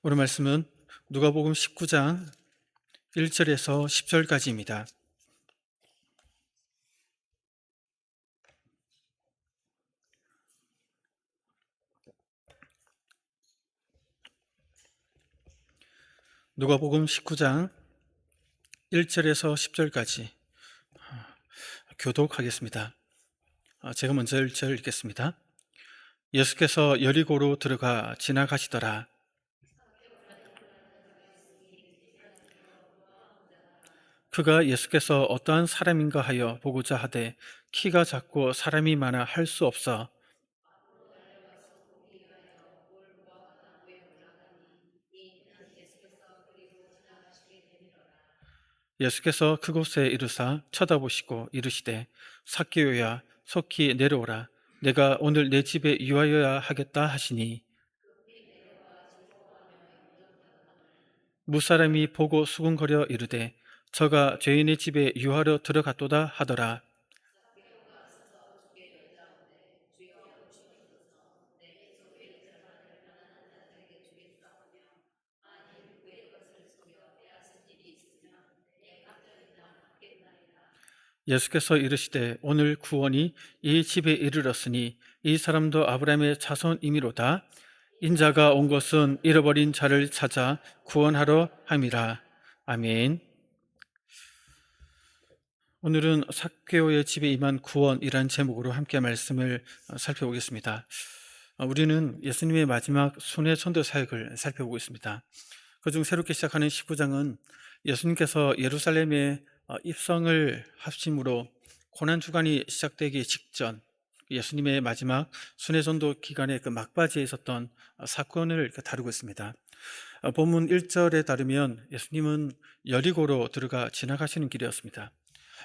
오늘 말씀은 누가복음 19장 1절에서 10절까지입니다. 누가복음 19장 1절에서 10절까지 교독하겠습니다. 제가 먼저 1절 읽겠습니다. 예수께서 여리고로 들어가 지나가시더라. 그가 예수께서 어떠한 사람인가 하여 보고자 하되 키가 작고 사람이 많아 할 수 없어 예수께서 그곳에 이르사 쳐다보시고 이르시되 삭개오야 속히 내려오라. 내가 오늘 내 집에 유하여야 하겠다 하시니 무사람이 보고 수군거려 이르되 저가 죄인의 집에 유하러 들어갔도다 하더라. 예수께서 이르시되 오늘 구원이 이 집에 이르렀으니 이 사람도 아브라함의 자손이미로다. 인자가 온 것은 잃어버린 자를 찾아 구원하러 함이라. 아멘. 오늘은 삭개오의 집에 임한 구원이라는 제목으로 함께 말씀을 살펴보겠습니다. 우리는 예수님의 마지막 순회 전도 사역을 살펴보고 있습니다. 그중 새롭게 시작하는 19장은 예수님께서 예루살렘에 입성을 하심으로 고난주간이 시작되기 직전 예수님의 마지막 순회전도 기간의 그 막바지에 있었던 사건을 다루고 있습니다. 본문 1절에 따르면 예수님은 여리고로 들어가 지나가시는 길이었습니다.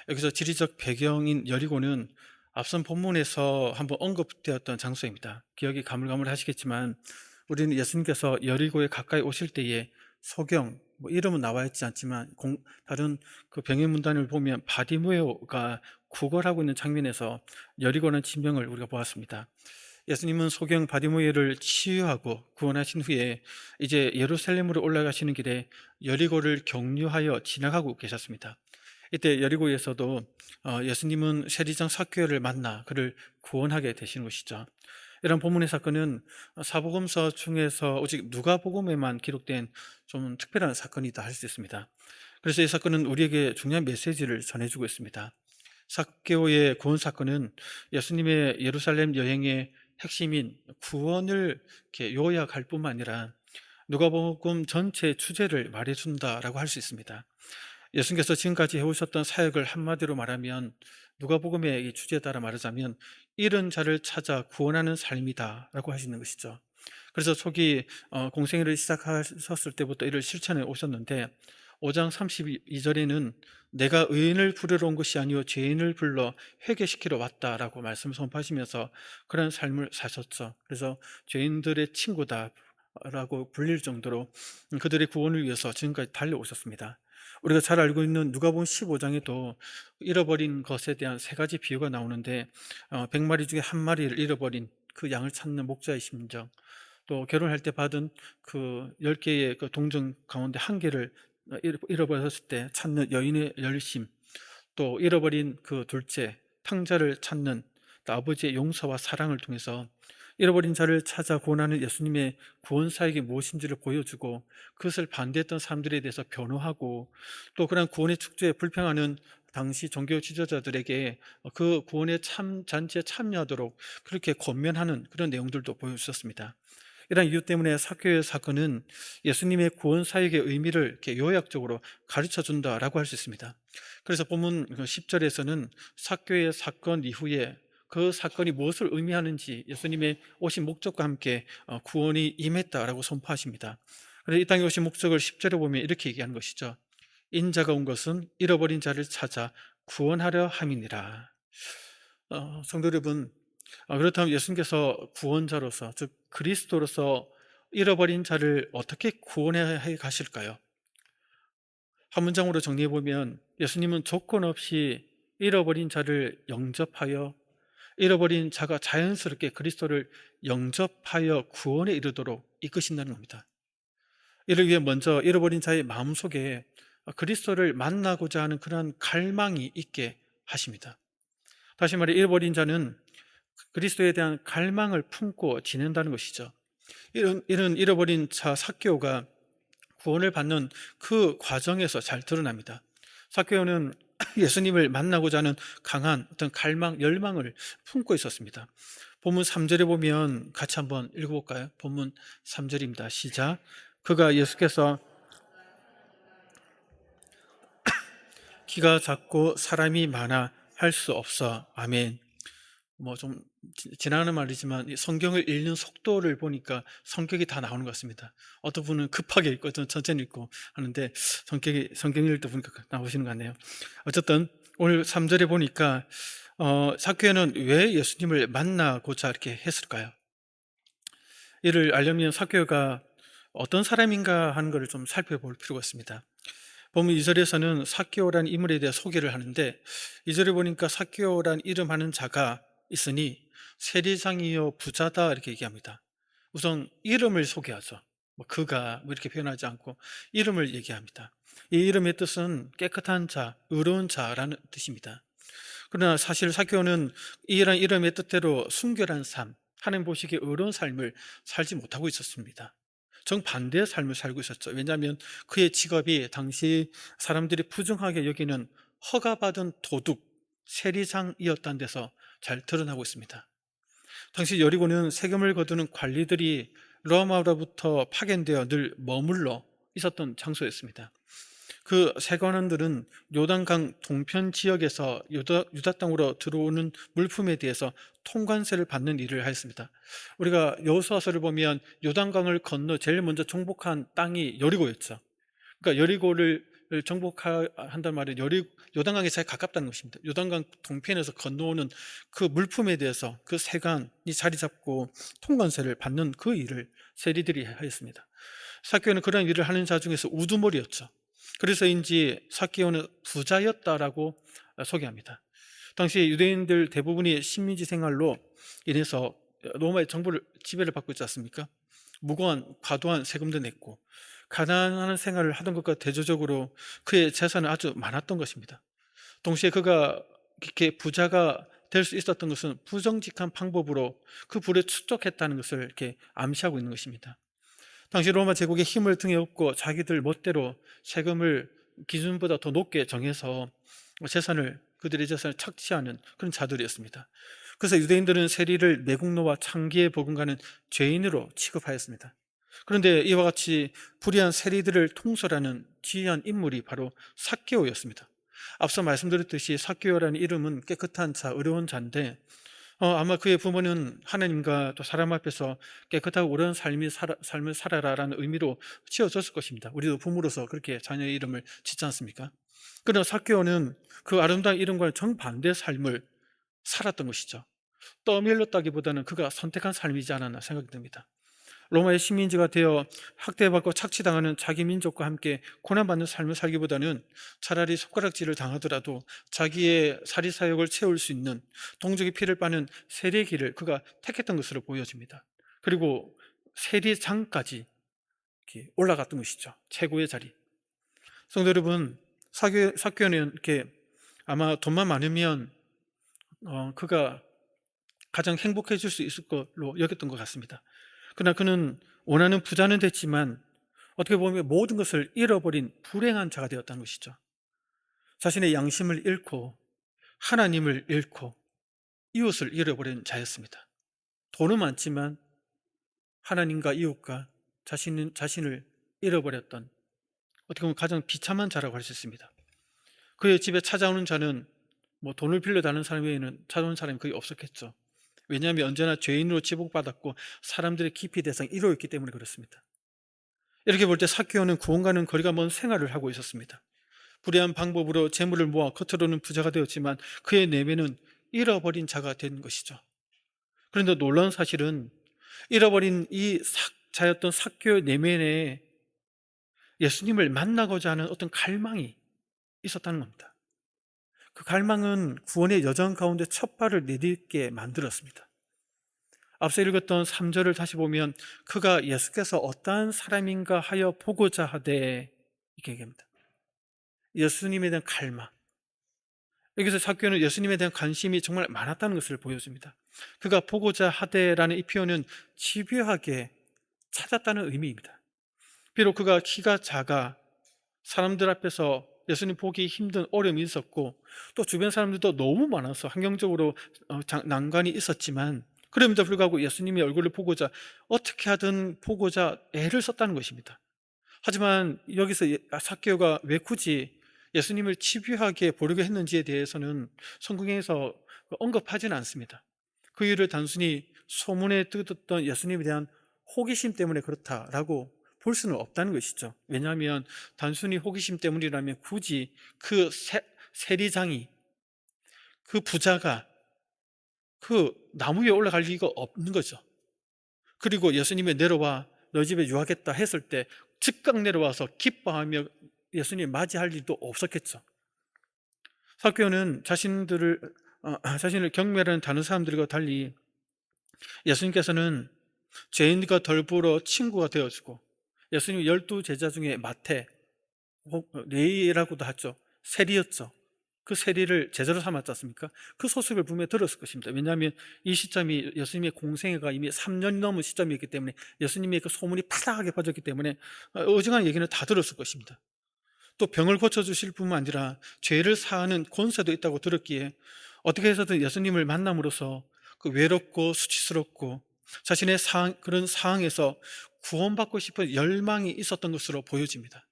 여기서 지리적 배경인 여리고는 앞선 본문에서 한번 언급되었던 장소입니다. 기억이 가물가물하시겠지만 우리는 예수님께서 여리고에 가까이 오실 때에 소경, 이름은 나와 있지 않지만 다른 그 병의 문단을 보면 바디메오가 구걸하고 있는 장면에서 여리고라는 지명을 우리가 보았습니다. 예수님은 소경 바디메오를 치유하고 구원하신 후에 이제 예루살렘으로 올라가시는 길에 여리고를 경유하여 지나가고 계셨습니다. 이때 여리고에서도 예수님은 세리장 삭개오를 만나 그를 구원하게 되시는 것이죠. 이런 본문의 사건은 사복음서 중에서 오직 누가복음에만 기록된 좀 특별한 사건이다 할 수 있습니다. 그래서 이 사건은 우리에게 중요한 메시지를 전해주고 있습니다. 삭개오의 구원 사건은 예수님의 예루살렘 여행의 핵심인 구원을 이렇게 요약할 뿐만 아니라 누가복음 전체 주제를 말해준다라고 할 수 있습니다. 예수님께서 지금까지 해오셨던 사역을 한마디로 말하면 누가복음의 이 주제에 따라 말하자면 잃은 자를 찾아 구원하는 삶이다라고 하시는 것이죠. 그래서 초기 공생애를 시작하셨을 때부터 이를 실천해 오셨는데 5장 32절에는 내가 의인을 부르러 온 것이 아니요 죄인을 불러 회개시키러 왔다라고 말씀을 선포하시면서 그런 삶을 사셨죠. 그래서 죄인들의 친구다라고 불릴 정도로 그들의 구원을 위해서 지금까지 달려오셨습니다. 우리가 잘 알고 있는 누가복음 15장에도 잃어버린 것에 대한 세 가지 비유가 나오는데 100마리 중에 한 마리를 잃어버린 그 양을 찾는 목자의 심정, 또 결혼할 때 받은 그 10개의 그 동전 가운데 한 개를 잃어버렸을 때 찾는 여인의 열심, 또 잃어버린 그 둘째 탕자를 찾는 또 아버지의 용서와 사랑을 통해서 잃어버린 자를 찾아 구원하는 예수님의 구원 사역이 무엇인지를 보여주고 그것을 반대했던 사람들에 대해서 변호하고 또 그런 구원의 축제에 불평하는 당시 종교 지도자들에게 그 구원의 잔치에 참여하도록 그렇게 권면하는 그런 내용들도 보여주셨습니다. 이런 이유 때문에 삭개오의 사건은 예수님의 구원 사역의 의미를 이렇게 요약적으로 가르쳐 준다라고 할 수 있습니다. 그래서 본문 10절에서는 삭개오의 사건 이후에 그 사건이 무엇을 의미하는지 예수님의 오신 목적과 함께 구원이 임했다라고 선포하십니다. 그래서 이 땅에 오신 목적을 10절에 보면 이렇게 얘기하는 것이죠. 인자가 온 것은 잃어버린 자를 찾아 구원하려 함이니라. 성도 여러분, 그렇다면 예수님께서 구원자로서 즉 그리스도로서 잃어버린 자를 어떻게 구원해 가실까요? 한 문장으로 정리해 보면 예수님은 조건 없이 잃어버린 자를 영접하여 잃어버린 자가 자연스럽게 그리스도를 영접하여 구원에 이르도록 이끄신다는 겁니다. 이를 위해 먼저 잃어버린 자의 마음속에 그리스도를 만나고자 하는 그러한 갈망이 있게 하십니다. 다시 말해 잃어버린 자는 그리스도에 대한 갈망을 품고 지낸다는 것이죠. 이런 잃어버린 자 삭개오가 구원을 받는 그 과정에서 잘 드러납니다. 삭개오는 예수님을 만나고자 하는 강한 어떤 갈망, 열망을 품고 있었습니다. 본문 3절에 보면 같이 한번 읽어볼까요? 본문 3절입니다. 시작. 그가 예수께서 키가 작고 사람이 많아 할 수 없어. 아멘. 뭐 좀 지나가는 말이지만 이 성경을 읽는 속도를 보니까 성격이 다 나오는 것 같습니다. 어떤 분은 급하게 읽고 어떤 천천히 읽고 하는데 성경 읽을 때 보니까 나오시는 것 같네요. 어쨌든 오늘 3절에 보니까 삭개오는 왜 예수님을 만나고자 이렇게 했을까요? 이를 알려면 삭개오가 어떤 사람인가 하는 것을 좀 살펴볼 필요가 있습니다. 보면 2절에서는 삭개오라는 인물에 대해 소개를 하는데 2절에 보니까 삭개오라는 이름하는 자가 있으니 세리장이요 부자다 이렇게 얘기합니다. 우선 이름을 소개하죠. 뭐 그가 뭐 이렇게 표현하지 않고 이름을 얘기합니다. 이 이름의 뜻은 깨끗한 자, 의로운 자라는 뜻입니다. 그러나 사실 삭개오는 이런 이름의 뜻대로 순결한 삶, 하나님 보시기에 의로운 삶을 살지 못하고 있었습니다. 정반대의 삶을 살고 있었죠. 왜냐하면 그의 직업이 당시 사람들이 부정하게 여기는 허가받은 도둑, 세리장이었다는 데서 잘 드러나고 있습니다. 당시 여리고는 세금을 거두는 관리들이 로마로부터 파견되어 늘 머물러 있었던 장소였습니다. 그 세관원들은 요단강 동편 지역에서 유다 땅으로 들어오는 물품에 대해서 통관세를 받는 일을 하였습니다. 우리가 여호수아서를 보면 요단강을 건너 제일 먼저 정복한 땅이 여리고였죠. 그러니까 여리고를 정복한단 말은 요단강에 제일 가깝다는 것입니다. 요단강 동편에서 건너오는 그 물품에 대해서 그 세관이 자리 잡고 통관세를 받는 그 일을 세리들이 하였습니다. 삭개오는 그런 일을 하는 자 중에서 우두머리였죠. 그래서인지 삭개오는 부자였다라고 소개합니다. 당시 유대인들 대부분이 식민지 생활로 인해서 로마의 정부를 지배를 받고 있지 않습니까? 무고한 과도한 세금도 냈고 가난한 생활을 하던 것과 대조적으로 그의 재산은 아주 많았던 것입니다. 동시에 그가 이렇게 부자가 될 수 있었던 것은 부정직한 방법으로 그 부를 축적했다는 것을 이렇게 암시하고 있는 것입니다. 당시 로마 제국의 힘을 등에 업고 자기들 멋대로 세금을 기준보다 더 높게 정해서 그들의 재산을 착취하는 그런 자들이었습니다. 그래서 유대인들은 세리를 매국노와 창기에 버금가는 죄인으로 취급하였습니다. 그런데 이와 같이 불의한 세리들을 통솔하는 지휘한 인물이 바로 삭개오였습니다. 앞서 말씀드렸듯이 삭개오라는 이름은 깨끗한 자, 의로운 자인데 아마 그의 부모는 하나님과 또 사람 앞에서 깨끗하고 옳은 삶을 살아라라는 의미로 지어졌을 것입니다. 우리도 부모로서 그렇게 자녀의 이름을 짓지 않습니까? 그러나 삭개오는 그 아름다운 이름과는 정반대의 삶을 살았던 것이죠. 떠밀렸다기보다는 그가 선택한 삶이지 않았나 생각이 듭니다. 로마의 식민지가 되어 학대받고 착취당하는 자기 민족과 함께 고난받는 삶을 살기보다는 차라리 손가락질을 당하더라도 자기의 사리사욕을 채울 수 있는 동족의 피를 빠는 세리의 길을 그가 택했던 것으로 보여집니다. 그리고 세리장까지 이렇게 올라갔던 것이죠. 최고의 자리. 성도 여러분, 삭개오는 이렇게 아마 돈만 많으면 그가 가장 행복해질 수 있을 걸로 여겼던 것 같습니다. 그러나 그는 원하는 부자는 됐지만 어떻게 보면 모든 것을 잃어버린 불행한 자가 되었다는 것이죠. 자신의 양심을 잃고 하나님을 잃고 이웃을 잃어버린 자였습니다. 돈은 많지만 하나님과 이웃과 자신을 잃어버렸던 어떻게 보면 가장 비참한 자라고 할 수 있습니다. 그의 집에 찾아오는 자는 뭐 돈을 빌려다는 사람 외에는 찾아오는 사람이 거의 없었겠죠. 왜냐하면 언제나 죄인으로 지목받았고 사람들의 깊이 대상 1호였기 때문에 그렇습니다. 이렇게 볼 때 삭개오는 구원과는 거리가 먼 생활을 하고 있었습니다. 불의한 방법으로 재물을 모아 겉으로는 부자가 되었지만 그의 내면은 잃어버린 자가 된 것이죠. 그런데 놀라운 사실은 잃어버린 이 자였던 삭개오의 내면에 예수님을 만나고자 하는 어떤 갈망이 있었다는 겁니다. 그 갈망은 구원의 여정 가운데 첫 발을 내딛게 만들었습니다. 앞서 읽었던 3절을 다시 보면 그가 예수께서 어떠한 사람인가 하여 보고자 하되 이렇게 얘기합니다. 예수님에 대한 갈망. 여기서 삭개오는 예수님에 대한 관심이 정말 많았다는 것을 보여줍니다. 그가 보고자 하되라는 이 표현은 집요하게 찾았다는 의미입니다. 비록 그가 키가 작아 사람들 앞에서 예수님 보기 힘든 어려움이 있었고 또 주변 사람들도 너무 많아서 환경적으로 난관이 있었지만 그럼에도 불구하고 예수님의 얼굴을 보고자 어떻게 하든 보고자 애를 썼다는 것입니다. 하지만 여기서 삭개오가 왜 굳이 예수님을 집요하게 보려고 했는지에 대해서는 성경에서 언급하지는 않습니다. 그 이유를 단순히 소문에 듣던 예수님에 대한 호기심 때문에 그렇다라고 볼 수는 없다는 것이죠. 왜냐하면 단순히 호기심 때문이라면 굳이 그 세리장이, 그 부자가 그 나무 위에 올라갈 리가 없는 거죠. 그리고 예수님이 내려와 너희 집에 유하겠다 했을 때 즉각 내려와서 기뻐하며 예수님 맞이할 일도 없었겠죠. 삭개오는 자신을 경멸하는 다른 사람들과 달리 예수님께서는 죄인과 덜불어 친구가 되어주고 예수님 12제자 중에 마태, 레위라고도 하죠. 세리였죠. 그 세리를 제자로 삼았지 않습니까? 그 소식을 분명히 들었을 것입니다. 왜냐하면 이 시점이 예수님의 공생애가 이미 3년이 넘은 시점이었기 때문에 예수님의 그 소문이 파다하게 퍼졌기 때문에 어중한 얘기는 다 들었을 것입니다. 또 병을 고쳐주실 뿐만 아니라 죄를 사하는 권세도 있다고 들었기에 어떻게 해서든 예수님을 만남으로써 그 외롭고 수치스럽고 자신의 그런 상황에서 구원받고 싶은 열망이 있었던 것으로 보여집니다.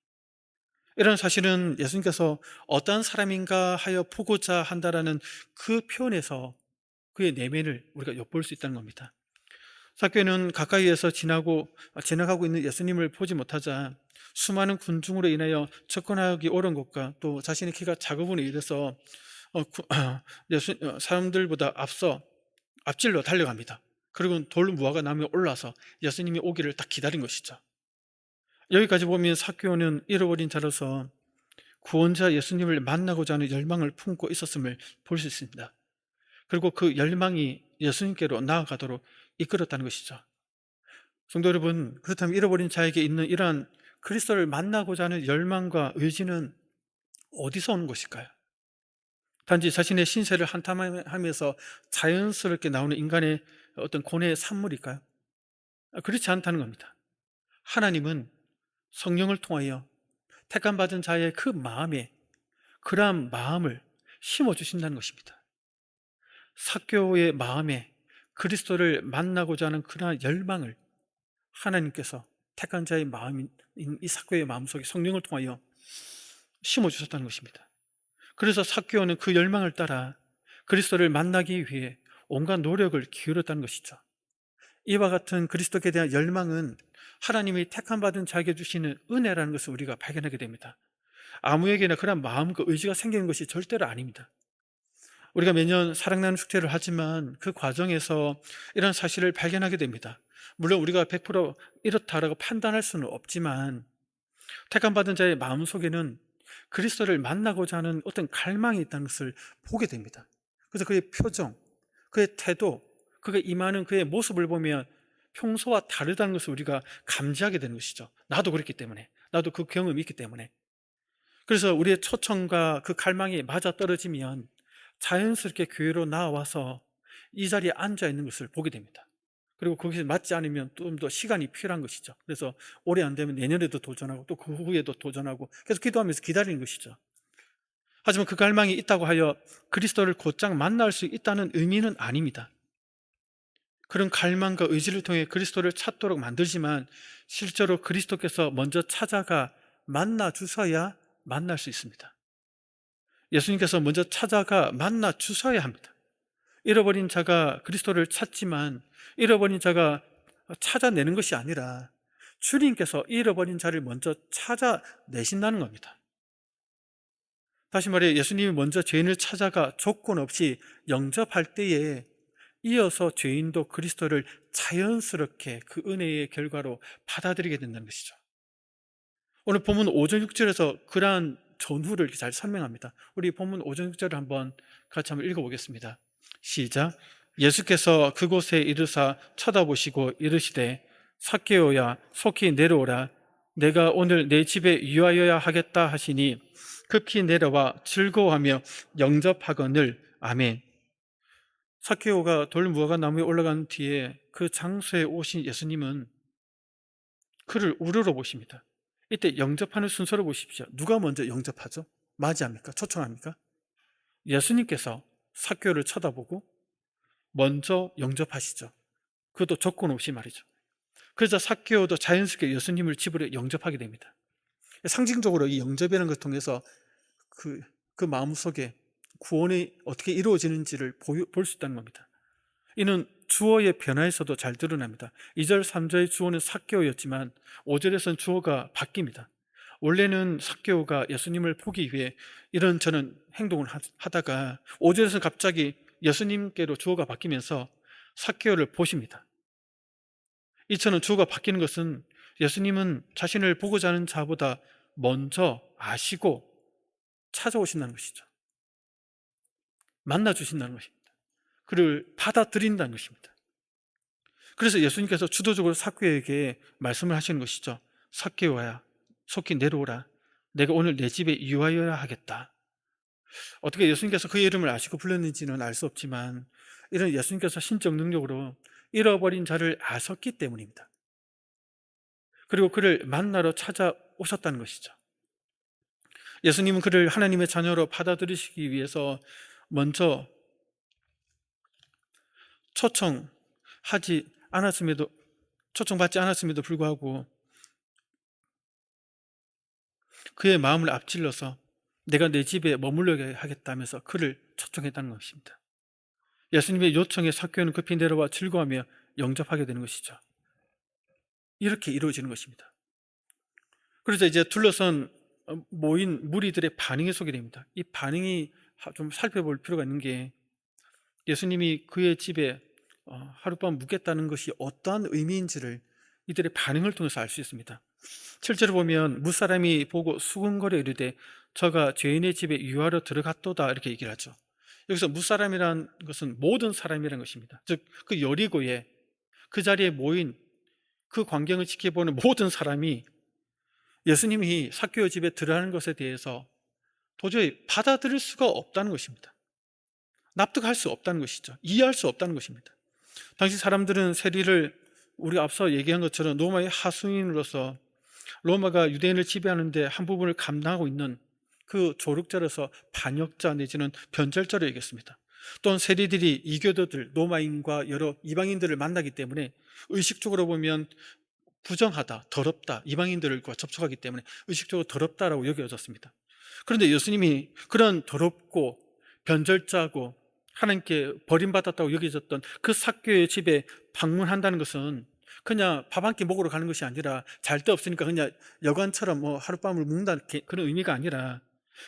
이런 사실은 예수님께서 어떠한 사람인가 하여 보고자 한다라는 그 표현에서 그의 내면을 우리가 엿볼 수 있다는 겁니다. 삭개오는 가까이에서 지나가고 있는 예수님을 보지 못하자 수많은 군중으로 인하여 접근하기 어려운 것과 또 자신의 키가 작음으로 인해서 사람들보다 앞질러 달려갑니다. 그리고 돌 무화과 나무에 올라서 예수님이 오기를 딱 기다린 것이죠. 여기까지 보면 삭개오는 잃어버린 자로서 구원자 예수님을 만나고자 하는 열망을 품고 있었음을 볼 수 있습니다. 그리고 그 열망이 예수님께로 나아가도록 이끌었다는 것이죠. 성도 여러분, 그렇다면 잃어버린 자에게 있는 이러한 그리스도를 만나고자 하는 열망과 의지는 어디서 오는 것일까요? 단지 자신의 신세를 한탄하면서 자연스럽게 나오는 인간의 어떤 고뇌의 산물일까요? 그렇지 않다는 겁니다. 하나님은 성령을 통하여 택함받은 자의 그 마음에 그러한 마음을 심어주신다는 것입니다. 삭개오의 마음에 그리스도를 만나고자 하는 그러한 열망을 하나님께서 택한 자의 마음인 이 삭개오의 마음속에 성령을 통하여 심어주셨다는 것입니다. 그래서 삭개오는 그 열망을 따라 그리스도를 만나기 위해 온갖 노력을 기울였다는 것이죠. 이와 같은 그리스도께 대한 열망은 하나님이 택함받은 자에게 주시는 은혜라는 것을 우리가 발견하게 됩니다. 아무에게나 그런 마음과 의지가 생기는 것이 절대로 아닙니다. 우리가 매년 사랑나는 축제를 하지만 그 과정에서 이런 사실을 발견하게 됩니다. 물론 우리가 100% 이렇다라고 판단할 수는 없지만 택함받은 자의 마음속에는 그리스도를 만나고자 하는 어떤 갈망이 있다는 것을 보게 됩니다. 그래서 그의 표정, 그의 태도, 그가 임하는 그의 모습을 보면 평소와 다르다는 것을 우리가 감지하게 되는 것이죠. 나도 그랬기 때문에, 나도 그 경험이 있기 때문에. 그래서 우리의 초청과 그 갈망이 맞아떨어지면 자연스럽게 교회로 나와서 이 자리에 앉아 있는 것을 보게 됩니다. 그리고 거기서 맞지 않으면 좀 더 시간이 필요한 것이죠. 그래서 올해 안 되면 내년에도 도전하고 또 그 후에도 도전하고 계속 기도하면서 기다리는 것이죠. 하지만 그 갈망이 있다고 하여 그리스도를 곧장 만날 수 있다는 의미는 아닙니다. 그런 갈망과 의지를 통해 그리스도를 찾도록 만들지만 실제로 그리스도께서 먼저 찾아가 만나 주셔야 만날 수 있습니다. 예수님께서 먼저 찾아가 만나 주셔야 합니다. 잃어버린 자가 그리스도를 찾지만 잃어버린 자가 찾아내는 것이 아니라 주님께서 잃어버린 자를 먼저 찾아내신다는 겁니다. 다시 말해 예수님이 먼저 죄인을 찾아가 조건 없이 영접할 때에 이어서 죄인도 그리스도를 자연스럽게 그 은혜의 결과로 받아들이게 된다는 것이죠. 오늘 본문 5절 6절에서 그러한 전후를 잘 설명합니다. 우리 본문 5절 6절을 한번 같이 한번 읽어보겠습니다. 시작. 예수께서 그곳에 이르사 쳐다보시고 이르시되 삭개오야 속히 내려오라 내가 오늘 내 집에 유하여야 하겠다 하시니 급히 내려와 즐거워하며 영접하거늘. 아멘. 삭개오가 돌무화과 나무에 올라간 뒤에 그 장소에 오신 예수님은 그를 우러러 보십니다. 이때 영접하는 순서를 보십시오. 누가 먼저 영접하죠? 맞이합니까? 초청합니까? 예수님께서 삭개오를 쳐다보고 먼저 영접하시죠. 그것도 조건 없이 말이죠. 그래서 삭개오도 자연스럽게 예수님을 집으로 영접하게 됩니다. 상징적으로 이 영접이라는 것을 통해서 그 마음속에 구원이 어떻게 이루어지는지를 볼 수 있다는 겁니다. 이는 주어의 변화에서도 잘 드러납니다. 2절, 3절의 주어는 삭개오였지만 5절에서는 주어가 바뀝니다. 원래는 삭개오가 예수님을 보기 위해 이런저런 행동을 하다가 5절에서는 갑자기 예수님께로 주어가 바뀌면서 삭개오를 보십니다. 이처럼 주어가 바뀌는 것은 예수님은 자신을 보고자 하는 자보다 먼저 아시고 찾아오신다는 것이죠. 만나주신다는 것입니다. 그를 받아들인다는 것입니다. 그래서 예수님께서 주도적으로 삭개오에게 말씀을 하시는 것이죠. 삭개오야 속히 내려오라 내가 오늘 내 집에 유하여야 하겠다. 어떻게 예수님께서 그의 이름을 아시고 불렀는지는 알 수 없지만 이런 예수님께서 신적 능력으로 잃어버린 자를 아셨기 때문입니다. 그리고 그를 만나러 찾아오셨다는 것이죠. 예수님은 그를 하나님의 자녀로 받아들이시기 위해서 먼저 초청받지 않았음에도 불구하고 그의 마음을 앞질러서 내가 내 집에 머물러게 하겠다면서 그를 초청했다는 것입니다. 예수님의 요청에 삭개오는 급히 내려와 즐거워하며 영접하게 되는 것이죠. 이렇게 이루어지는 것입니다. 그래서 이제 둘러선 모인 무리들의 반응이 소개됩니다. 이 반응이 좀 살펴볼 필요가 있는 게 예수님이 그의 집에 하룻밤 묵겠다는 것이 어떠한 의미인지를 이들의 반응을 통해서 알 수 있습니다. 7절을 보면 무사람이 보고 수군거려 이르되 저가 죄인의 집에 유하러 들어갔도다 이렇게 얘기를 하죠. 여기서 무사람이라는 것은 모든 사람이라는 것입니다. 즉 그 여리고에 그 자리에 모인 그 광경을 지켜보는 모든 사람이 예수님이 삭개오 집에 들어가는 것에 대해서 도저히 받아들일 수가 없다는 것입니다. 납득할 수 없다는 것이죠. 이해할 수 없다는 것입니다. 당시 사람들은 세리를 우리가 앞서 얘기한 것처럼 로마의 하수인으로서 로마가 유대인을 지배하는데 한 부분을 감당하고 있는 그 조력자로서 반역자 내지는 변절자로 얘기했습니다. 또한 세리들이 이교도들, 로마인과 여러 이방인들을 만나기 때문에 의식적으로 보면 부정하다, 더럽다, 이방인들과 접촉하기 때문에 의식적으로 더럽다라고 여겨졌습니다. 그런데 예수님이 그런 더럽고 변절자고 하나님께 버림받았다고 여겨졌던 그 삭개오의 집에 방문한다는 것은 그냥 밥 한 끼 먹으러 가는 것이 아니라 잘 데 없으니까 그냥 여관처럼 하룻밤을 묵는다는 그런 의미가 아니라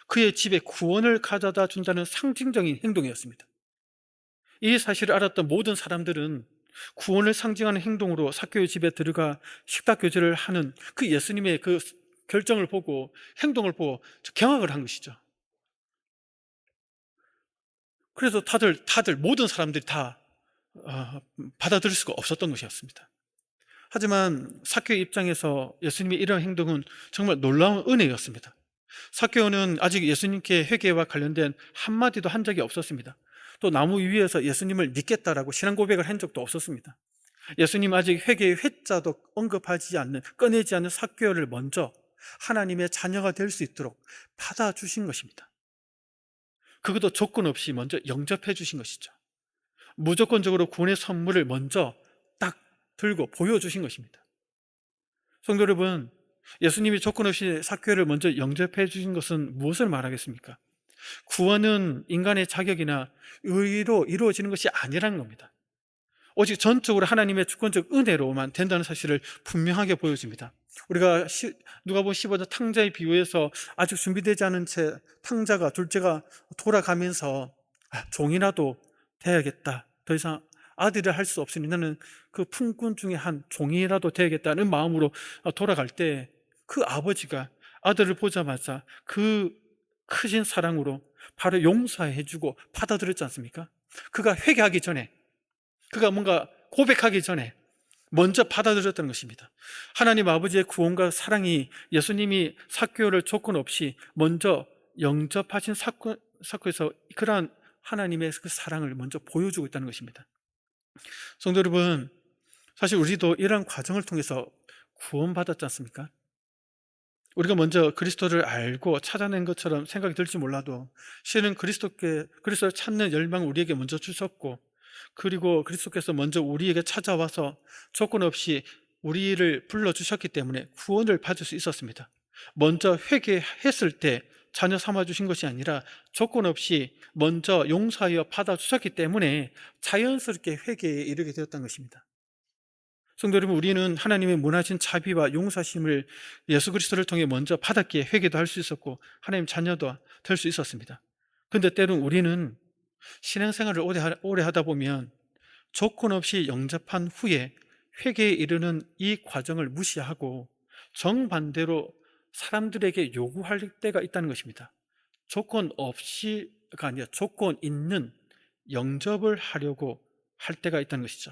그의 집에 구원을 가져다 준다는 상징적인 행동이었습니다. 이 사실을 알았던 모든 사람들은 구원을 상징하는 행동으로 삭개오의 집에 들어가 식탁 교제를 하는 그 예수님의 그 결정을 보고 행동을 보고 경악을 한 것이죠. 그래서 다들 모든 사람들이 다 받아들일 수가 없었던 것이었습니다. 하지만 삭개오 입장에서 예수님의 이런 행동은 정말 놀라운 은혜였습니다. 삭개오는 아직 예수님께 회개와 관련된 한마디도 한 적이 없었습니다. 또 나무 위에서 예수님을 믿겠다라고 신앙 고백을 한 적도 없었습니다. 예수님 아직 회개의 회자도 언급하지 않는, 꺼내지 않는 삭개오를 먼저 하나님의 자녀가 될 수 있도록 받아주신 것입니다. 그것도 조건 없이 먼저 영접해 주신 것이죠. 무조건적으로 구원의 선물을 먼저 딱 들고 보여주신 것입니다. 성도 여러분, 예수님이 조건 없이 삭개오를 먼저 영접해 주신 것은 무엇을 말하겠습니까? 구원은 인간의 자격이나 의로 이루어지는 것이 아니라는 겁니다. 오직 전적으로 하나님의 주권적 은혜로만 된다는 사실을 분명하게 보여줍니다. 우리가 누가복음 15장 탕자의 비유에서 아직 준비되지 않은 채 탕자가 둘째가 돌아가면서 종이라도 돼야겠다, 더 이상 아들을 할 수 없으니 나는 그 품꾼 중에 한 종이라도 돼야겠다는 마음으로 돌아갈 때 그 아버지가 아들을 보자마자 그 크신 사랑으로 바로 용서해주고 받아들였지 않습니까? 그가 회개하기 전에 그가 뭔가 고백하기 전에 먼저 받아들였다는 것입니다. 하나님 아버지의 구원과 사랑이 예수님이 삭개오를 조건 없이 먼저 영접하신 사건에서 그러한 하나님의 그 사랑을 먼저 보여주고 있다는 것입니다. 성도 여러분, 사실 우리도 이러한 과정을 통해서 구원받았지 않습니까? 우리가 먼저 그리스도를 알고 찾아낸 것처럼 생각이 들지 몰라도 실은 그리스도를 찾는 열망을 우리에게 먼저 주셨고, 그리고 그리스도께서 먼저 우리에게 찾아와서 조건 없이 우리를 불러주셨기 때문에 구원을 받을 수 있었습니다. 먼저 회개했을 때 자녀 삼아주신 것이 아니라 조건 없이 먼저 용서하여 받아주셨기 때문에 자연스럽게 회개에 이르게 되었다는 것입니다. 성도 여러분, 우리는 하나님의 무한하신 자비와 용서심을 예수 그리스도를 통해 먼저 받았기에 회개도 할 수 있었고 하나님 자녀도 될 수 있었습니다. 그런데 때론 우리는 신앙생활을 오래 하다 보면 조건 없이 영접한 후에 회개에 이르는 이 과정을 무시하고 정반대로 사람들에게 요구할 때가 있다는 것입니다. 조건 없이가 아니라 조건 있는 영접을 하려고 할 때가 있다는 것이죠.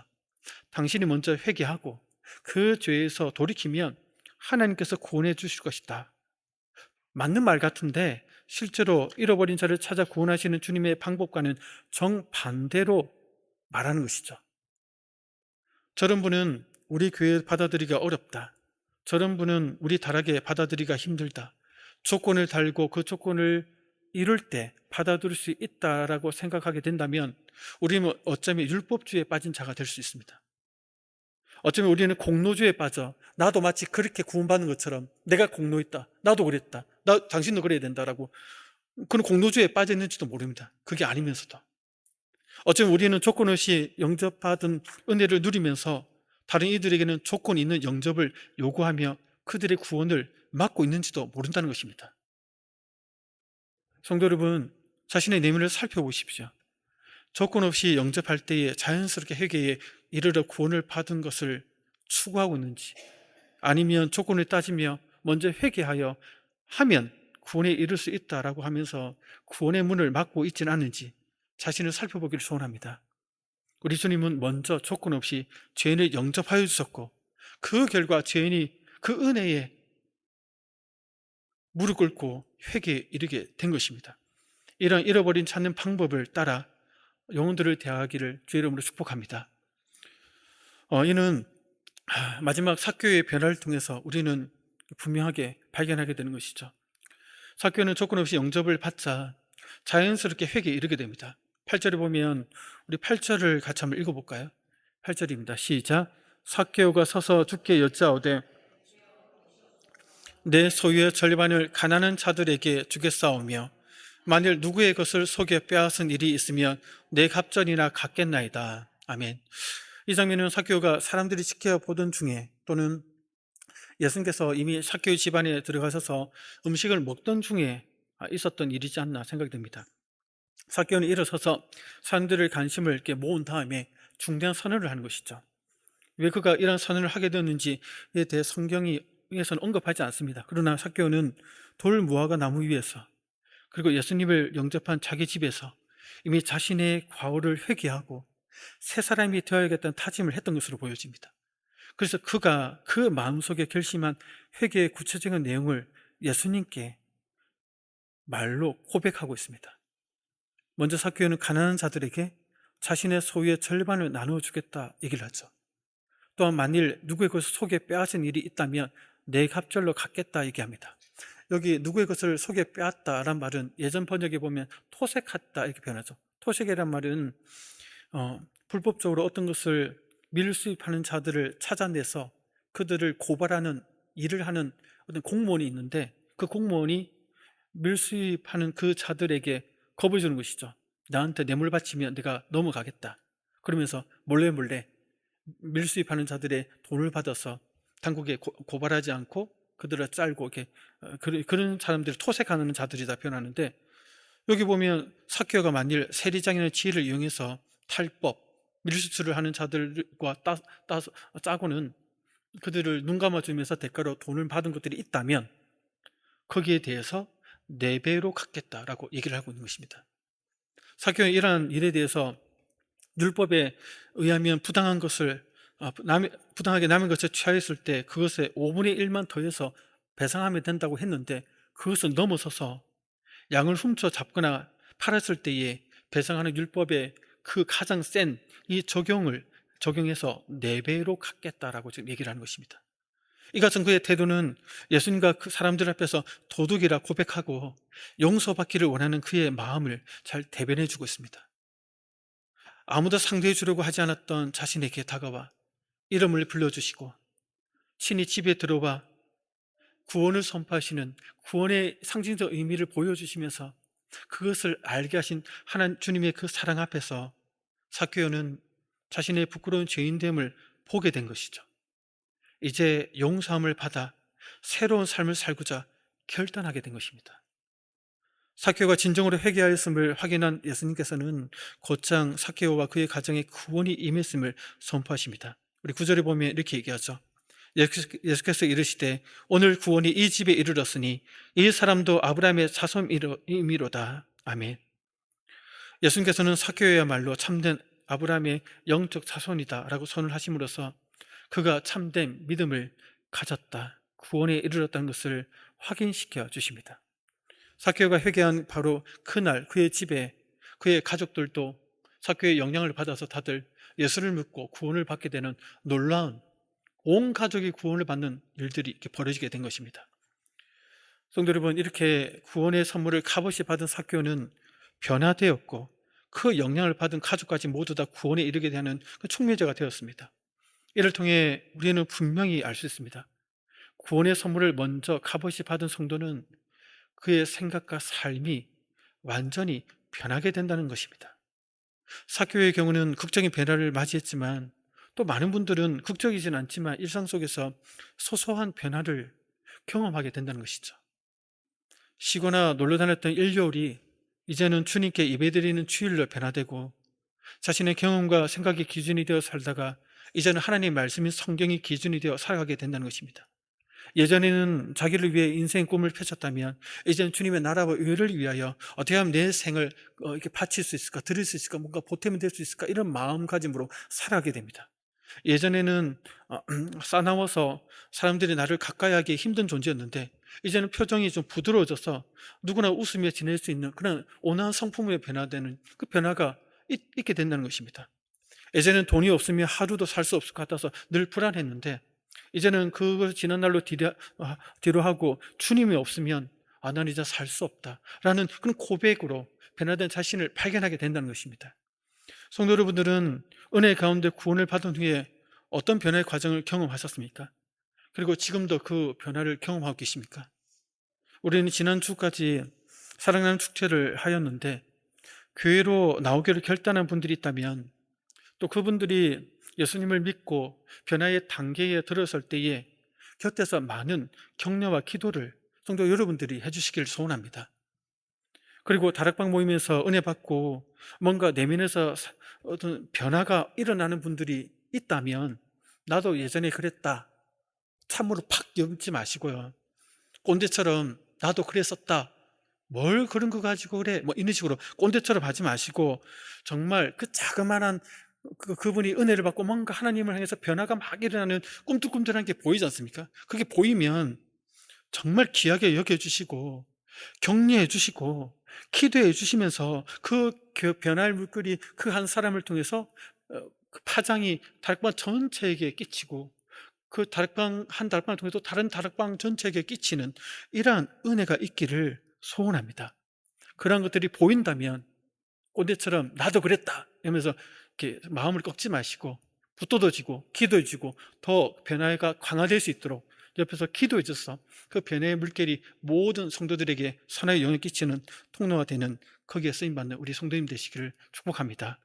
당신이 먼저 회개하고 그 죄에서 돌이키면 하나님께서 구원해 주실 것이다. 맞는 말 같은데 실제로 잃어버린 자를 찾아 구원하시는 주님의 방법과는 정반대로 말하는 것이죠. 저런 분은 우리 교회에 받아들이기가 어렵다. 저런 분은 우리 다락에 받아들이기가 힘들다. 조건을 달고 그 조건을 이룰 때 받아들일 수 있다라고 생각하게 된다면 우리는 어쩌면 율법주의에 빠진 자가 될 수 있습니다. 어쩌면 우리는 공로주의에 빠져 나도 마치 그렇게 구원받는 것처럼 내가 공로했다, 나도 그랬다, 당신도 그래야 된다라고 그런 공로주의에 빠져 있는지도 모릅니다. 그게 아니면서도 어쩌면 우리는 조건 없이 영접받은 은혜를 누리면서 다른 이들에게는 조건 있는 영접을 요구하며 그들의 구원을 막고 있는지도 모른다는 것입니다. 성도 여러분, 자신의 내면을 살펴보십시오. 조건 없이 영접할 때에 자연스럽게 회개에 이르러 구원을 받은 것을 추구하고 있는지, 아니면 조건을 따지며 먼저 회개하여 하면 구원에 이를 수 있다라고 하면서 구원의 문을 막고 있지는 않는지 자신을 살펴보기를 소원합니다. 우리 주님은 먼저 조건 없이 죄인을 영접하여 주셨고 그 결과 죄인이 그 은혜에 무릎 꿇고 회개에 이르게 된 것입니다. 이런 잃어버린 찾는 방법을 따라 영혼들을 대하기를 주의 이름으로 축복합니다. 이는 마지막 삭개오의 변화를 통해서 우리는 분명하게 발견하게 되는 것이죠. 삭개오는 조건 없이 영접을 받자 자연스럽게 회개에 이르게 됩니다. 8절에 보면 우리 8절을 같이 한번 읽어볼까요? 8절입니다. 시작. 삭개오가 서서 주께 여짜오되 내 소유의 절반을 가난한 자들에게 주겠사오며 만일 누구의 것을 속여 빼앗은 일이 있으면 내 갑절이나 갚겠나이다. 아멘. 이 장면은 삭개오가 사람들이 지켜보던 중에 또는 예수님께서 이미 삭개오 집안에 들어가셔서 음식을 먹던 중에 있었던 일이지 않나 생각이 듭니다. 삭개오는 일어서서 사람들의 관심을 이렇게 모은 다음에 중대한 선언을 하는 것이죠. 왜 그가 이런 선언을 하게 되었는지에 대해 성경에서는 언급하지 않습니다. 그러나 삭개오는 돌 무화과 나무 위에서 그리고 예수님을 영접한 자기 집에서 이미 자신의 과오를 회개하고 새 사람이 되어야겠다는 다짐을 했던 것으로 보여집니다. 그래서 그가 그 마음속에 결심한 회개의 구체적인 내용을 예수님께 말로 고백하고 있습니다. 먼저 삭개오는 가난한 자들에게 자신의 소유의 절반을 나누어주겠다 얘기를 하죠. 또한 만일 누구의 것을 속여 빼앗은 일이 있다면 내 갑절로 갚겠다 얘기합니다. 여기 누구의 것을 속여 빼앗다란 말은 예전 번역에 보면 토색했다 이렇게 표현하죠. 토색이란 말은 불법적으로 어떤 것을 밀수입하는 자들을 찾아내서 그들을 고발하는 일을 하는 어떤 공무원이 있는데 그 공무원이 밀수입하는 그 자들에게 겁을 주는 것이죠. 나한테 뇌물 바치면 내가 넘어가겠다. 그러면서 몰래 밀수입하는 자들의 돈을 받아서 당국에 고발하지 않고 그들을 짤고 이렇게 그런 사람들을 토색하는 자들이다 표현하는데, 여기 보면 삭개오가 만일 세리장이라는 지혜를 이용해서 탈법, 밀수를 하는 자들과 짜고는 그들을 눈 감아주면서 대가로 돈을 받은 것들이 있다면 거기에 대해서 4배로 갚겠다라고 얘기를 하고 있는 것입니다. 삭개오는 이러한 일에 대해서 율법에 의하면 부당한 것을 부당하게 남의 것을 취하였을 때 그것에 5분의 1만 더해서 배상하면 된다고 했는데, 그것을 넘어서서 양을 훔쳐 잡거나 팔았을 때에 배상하는 율법의 그 가장 센 이 적용해서 4배로 갚겠다라고 지금 얘기를 하는 것입니다. 이 같은 그의 태도는 예수님과 그 사람들 앞에서 도둑이라 고백하고 용서받기를 원하는 그의 마음을 잘 대변해 주고 있습니다. 아무도 상대해 주려고 하지 않았던 자신에게 다가와 이름을 불러주시고 친히 집에 들어와 구원을 선포하시는 구원의 상징적 의미를 보여주시면서 그것을 알게 하신 하나님 주님의 그 사랑 앞에서 삭개오는 자신의 부끄러운 죄인됨을 보게 된 것이죠. 이제 용서함을 받아 새로운 삶을 살고자 결단하게 된 것입니다. 삭개오가 진정으로 회개하였음을 확인한 예수님께서는 곧장 삭개오와 그의 가정에 구원이 임했음을 선포하십니다. 우리 9절에 보면 이렇게 얘기하죠. 예수께서 이르시되 오늘 구원이 이 집에 이르렀으니 이 사람도 아브라함의 자손이미로다. 아멘. 예수님께서는 삭개오야말로 참된 아브라함의 영적 자손이다 라고 선을 하심으로써 그가 참된 믿음을 가졌다, 구원에 이르렀다는 것을 확인시켜 주십니다. 삭개오가 회개한 바로 그날 그의 집에 그의 가족들도 삭개오의 영향을 받아서 다들 예수를 믿고 구원을 받게 되는 놀라운, 온 가족이 구원을 받는 일들이 이렇게 벌어지게 된 것입니다. 성도 여러분, 이렇게 구원의 선물을 값없이 받은 삭개오는 변화되었고 그 영향을 받은 가족까지 모두 다 구원에 이르게 되는 그 촉매자가 되었습니다. 이를 통해 우리는 분명히 알 수 있습니다. 구원의 선물을 먼저 값없이 받은 성도는 그의 생각과 삶이 완전히 변하게 된다는 것입니다. 삭개오의 경우는 극적인 변화를 맞이했지만 또 많은 분들은 극적이진 않지만 일상 속에서 소소한 변화를 경험하게 된다는 것이죠. 쉬거나 놀러 다녔던 일요일이 이제는 주님께 예배드리는 주일로 변화되고 자신의 경험과 생각이 기준이 되어 살다가 이제는 하나님의 말씀인 성경이 기준이 되어 살아가게 된다는 것입니다. 예전에는 자기를 위해 인생의 꿈을 펼쳤다면 이제는 주님의 나라와 의를 위하여 어떻게 하면 내 생을 이렇게 바칠 수 있을까, 드릴 수 있을까, 뭔가 보탬이 될 수 있을까, 이런 마음가짐으로 살아가게 됩니다. 예전에는 싸나워서 사람들이 나를 가까이 하기 힘든 존재였는데 이제는 표정이 좀 부드러워져서 누구나 웃으며 지낼 수 있는 그런 온화한 성품으로 변화되는 그 변화가 있게 된다는 것입니다. 예전에는 돈이 없으면 하루도 살 수 없을 것 같아서 늘 불안했는데 이제는 그걸 지난 날로 뒤로 하고 주님이 없으면 난 이제 살 수 없다라는 그런 고백으로 변화된 자신을 발견하게 된다는 것입니다. 성도 여러분들은 은혜 가운데 구원을 받은 후에 어떤 변화의 과정을 경험하셨습니까? 그리고 지금도 그 변화를 경험하고 계십니까? 우리는 지난주까지 사랑하는 축제를 하였는데 교회로 나오기를 결단한 분들이 있다면 또 그분들이 예수님을 믿고 변화의 단계에 들어설 때에 곁에서 많은 격려와 기도를 성도 여러분들이 해주시길 소원합니다. 그리고 다락방 모임에서 은혜 받고 뭔가 내면에서 어떤 변화가 일어나는 분들이 있다면 나도 예전에 그랬다, 참으로 팍 염지 마시고요. 꼰대처럼 나도 그랬었다, 뭘 그런 거 가지고 그래, 뭐 이런 식으로 꼰대처럼 하지 마시고 정말 그 자그마한 그분이 은혜를 받고 뭔가 하나님을 향해서 변화가 막 일어나는 꿈틀꿈틀한 게 보이지 않습니까? 그게 보이면 정말 귀하게 여겨주시고 격려해 주시고 기도해 주시면서 그 변화의 물결이 그 한 사람을 통해서 그 파장이 다락방 전체에게 끼치고 그 한 다락방을 통해서 다른 다락방 전체에게 끼치는 이러한 은혜가 있기를 소원합니다. 그런 것들이 보인다면 꼰대처럼 나도 그랬다 이러면서 이렇게 마음을 꺾지 마시고 붙들어지고 기도해 주고 더 변화가 강화될 수 있도록 옆에서 기도해 줘서 그 변화의 물결이 모든 성도들에게 선하게 영향을 끼치는 통로가 되는 거기에 쓰임받는 우리 성도님 되시기를 축복합니다.